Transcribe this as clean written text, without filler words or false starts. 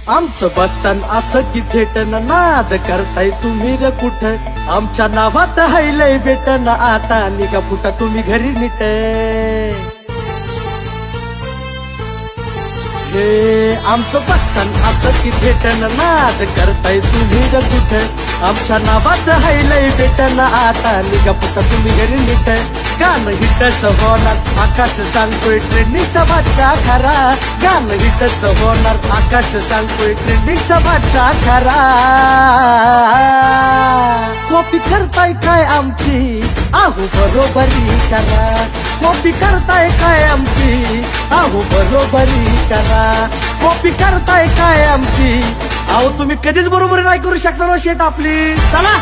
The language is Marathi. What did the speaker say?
आमचं बसतान असं की थेटन नाद करताय तुम्ही र कुठ आमच्या नावात हायलय बेटन आता निघा फुटा तुम्ही घरी नीट हे आमचं बसतान असं की थेटन नाद करताय तुम्ही र कुठ आमच्या नावात हायलय बेटन आता निघा फुटा तुम्ही घरी नीट गाणं हिटच होणार आकाश सांगतोय ट्रेंडिंगचा बादशाह खरा गाणं हिटच होणार आकाश सांगतोय ट्रेंडिंगचा बादशाह खरा कॉपी करताय काय आमची आहो बरोबरी करा कॉपी करताय काय आमची आहो बरोबरी करा कॉपी करताय काय आमची अहो तुम्ही कधीच बरोबरी नाही करू शकता ना शेट आपली चला